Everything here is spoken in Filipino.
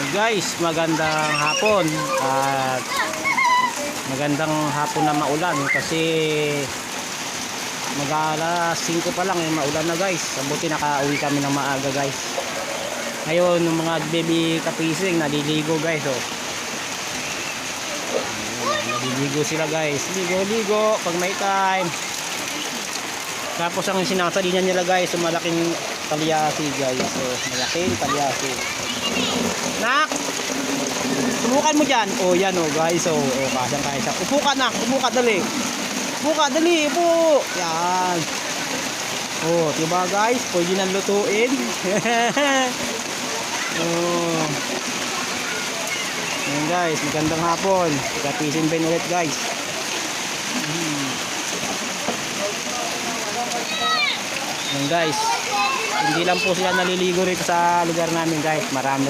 Guys, magandang hapon at magandang hapon na maulan kasi mag-alas 5 pa lang maulan na guys. Mabuti nakauwi kami ng maaga guys. Ngayon yung mga baby kapising naliligo guys oh. Naliligo sila guys. Ligo pag may time. Tapos ang sinasalinan nila guys yung malaking talyasi guys. So, malaking talyasi. Nak! Subukan mo dyan. Oh, yan oh guys. Oh, kasang-kaya. Upo ka nak. Upo ka dali. Upo ka dali. Upo. Yan. Oh, diba guys? Pwede nang lutuin. Oh. Yan guys. Magandang hapon. Kapisin Ben ulit guys. Yan guys. Hindi lang po sila naliligo rito sa lugar namin guys. Marami